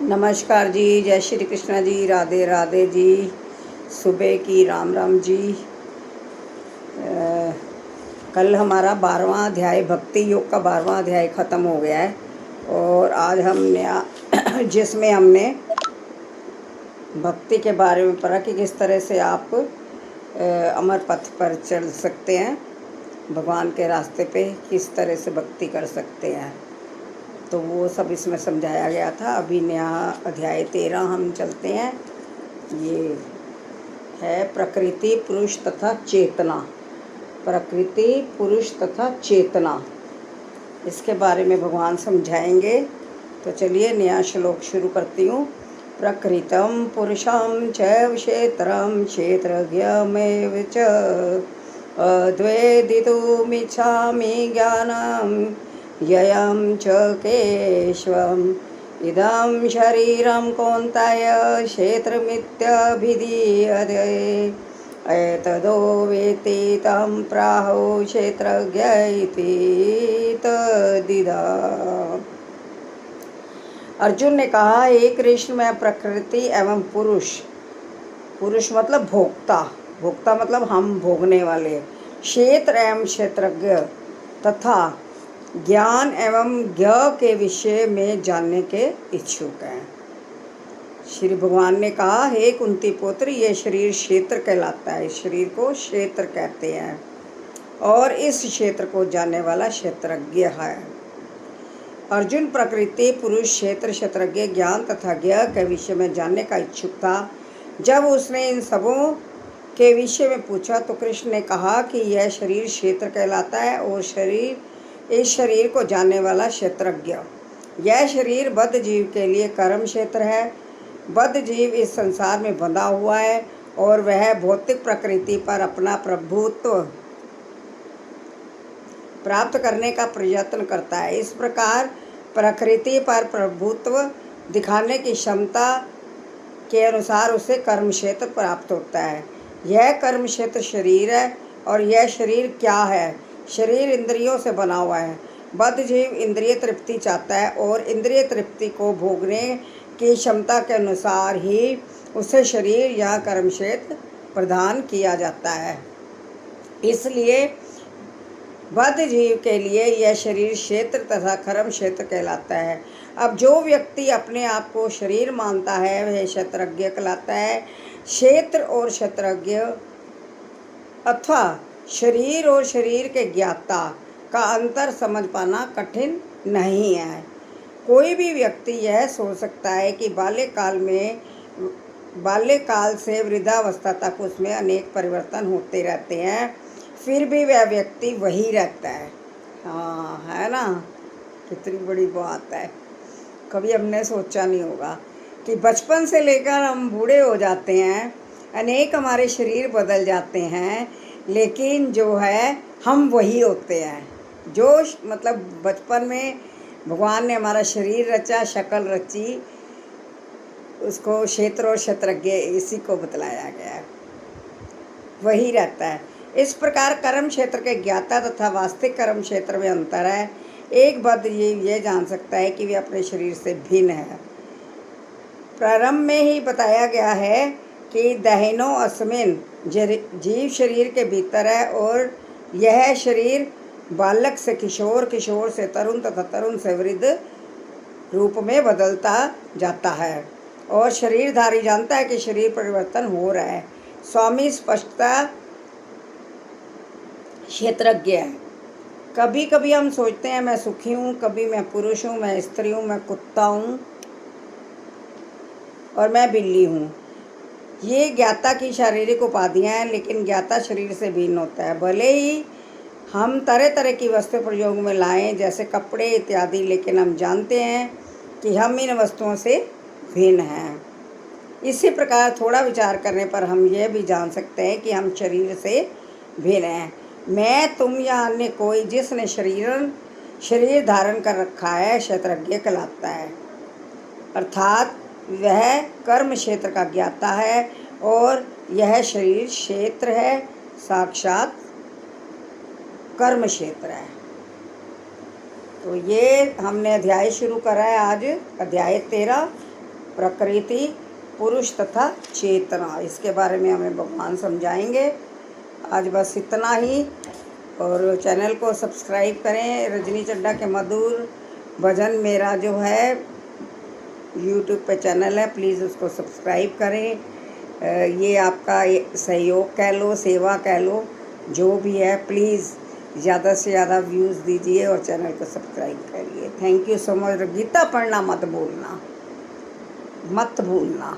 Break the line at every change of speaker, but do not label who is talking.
नमस्कार जी, जय श्री कृष्ण जी, राधे राधे जी, सुबह की राम राम जी। कल हमारा 12वां अध्याय भक्ति योग का 12वां अध्याय ख़त्म हो गया है और आज हम नया जिसमें हमने भक्ति के बारे में पढ़ा कि किस तरह से आप अमर पथ पर चल सकते हैं, भगवान के रास्ते पे किस तरह से भक्ति कर सकते हैं, तो वो सब इसमें समझाया गया था। अभी नया अध्याय 13 हम चलते हैं। ये है प्रकृति, पुरुष तथा चेतना। प्रकृति, पुरुष तथा चेतना, इसके बारे में भगवान समझाएंगे। तो चलिए नया श्लोक शुरू करती हूँ। प्रकृतं पुरुषं चैव क्षेत्रं क्षेत्रज्ञमेव च अद्वेदितुमिच्छामि ज्ञानं ययं च केशवम् इदं शरीरं कौन्तेय क्षेत्रमित्यभिधीयते एतदो वेत्ति तं प्राहुः क्षेत्रज्ञ इति तद्विदा। अर्जुन ने कहा, हे कृष्ण, मैं प्रकृति एवं पुरुष, पुरुष मतलब भोक्ता, भोक्ता मतलब हम भोगने वाले, क्षेत्र एवं क्षेत्रज्ञ तथा ज्ञान एवं ज्ञ के विषय में जानने के इच्छुक हैं। श्री भगवान ने कहा, हे कुंती पुत्र, ये शरीर क्षेत्र कहलाता है, शरीर को क्षेत्र कहते हैं और इस क्षेत्र को जानने वाला क्षेत्रज्ञ है। अर्जुन प्रकृति, पुरुष, क्षेत्र, क्षेत्रज्ञ, ज्ञान तथा ज्ञ के विषय में जानने का इच्छुक था। जब उसने इन सबों के विषय में पूछा तो कृष्ण ने कहा कि यह शरीर क्षेत्र कहलाता है और इस शरीर को जानने वाला क्षेत्रज्ञ। यह शरीर बद्ध जीव के लिए कर्म क्षेत्र है। बद्ध जीव इस संसार में बंधा हुआ है और वह भौतिक प्रकृति पर अपना प्रभुत्व प्राप्त करने का प्रयत्न करता है। इस प्रकार प्रकृति पर प्रभुत्व दिखाने की क्षमता के अनुसार उसे कर्म क्षेत्र प्राप्त होता है। यह कर्म क्षेत्र शरीर है और यह शरीर क्या है? शरीर इंद्रियों से बना हुआ है। बद्ध जीव इंद्रिय तृप्ति चाहता है और इंद्रिय तृप्ति को भोगने की क्षमता के अनुसार ही उसे शरीर या कर्म क्षेत्र प्रदान किया जाता है। इसलिए बद्ध जीव के लिए यह शरीर क्षेत्र तथा कर्म क्षेत्र कहलाता है। अब जो व्यक्ति अपने आप को शरीर मानता है वह क्षेत्रज्ञ कहलाता है। क्षेत्र और क्षेत्रज्ञ अथवा शरीर और शरीर के ज्ञाता का अंतर समझ पाना कठिन नहीं है। कोई भी व्यक्ति यह सोच सकता है कि बाल्यकाल से वृद्धावस्था तक उसमें अनेक परिवर्तन होते रहते हैं, फिर भी वह व्यक्ति वही रहता है। हाँ, है ना, कितनी बड़ी बात है। कभी हमने सोचा नहीं होगा कि बचपन से लेकर हम बूढ़े हो जाते हैं, अनेक हमारे शरीर बदल जाते हैं, लेकिन जो है हम वही होते हैं। जो मतलब बचपन में भगवान ने हमारा शरीर रचा, शक्ल रची, उसको क्षेत्र और क्षेत्रज्ञ इसी को बतलाया गया है, वही रहता है। इस प्रकार कर्म क्षेत्र के ज्ञाता तथा वास्तविक कर्म क्षेत्र में अंतर है। एक बद्ध जीव ये जान सकता है कि वे अपने शरीर से भिन्न है। प्रारंभ में ही बताया गया है कि दहिनो अस्मिन, जीव शरीर के भीतर है और यह शरीर बालक से किशोर, किशोर से तरुण तथा तरुण से वृद्ध रूप में बदलता जाता है और शरीरधारी जानता है कि शरीर परिवर्तन हो रहा है। स्वामी स्पष्टता क्षेत्रज्ञ है। कभी कभी हम सोचते हैं मैं सुखी हूँ, कभी मैं पुरुष हूँ, मैं स्त्री हूँ, मैं कुत्ता हूँ और मैं बिल्ली हूँ। ये ज्ञाता की शारीरिक उपाधियाँ हैं, लेकिन ज्ञाता शरीर से भिन्न होता है। भले ही हम तरह तरह की वस्तु प्रयोग में लाएं जैसे कपड़े इत्यादि, लेकिन हम जानते हैं कि हम इन वस्तुओं से भिन्न हैं। इसी प्रकार थोड़ा विचार करने पर हम यह भी जान सकते हैं कि हम शरीर से भिन्न हैं। मैं, तुम या अन्य कोई जिसने शरीर धारण कर रखा है क्षेत्रज्ञ कहलाता है, अर्थात वह कर्म क्षेत्र का ज्ञाता है और यह शरीर क्षेत्र है, साक्षात कर्म क्षेत्र है। तो ये हमने अध्याय शुरू करा है आज, अध्याय 13। प्रकृति, पुरुष तथा चेतना, इसके बारे में हमें भगवान समझाएंगे। आज बस इतना ही, और चैनल को सब्सक्राइब करें। रजनी चड्ढा के मधुर भजन मेरा जो है यूट्यूब पे चैनल है, प्लीज़ उसको सब्सक्राइब करें। ये आपका सहयोग कह लो, सेवा कह लो, जो भी है, प्लीज़ ज़्यादा से ज़्यादा व्यूज़ दीजिए और चैनल को सब्सक्राइब करिए। Thank you so much. Gita पढ़ना मत भूलना, मत भूलना।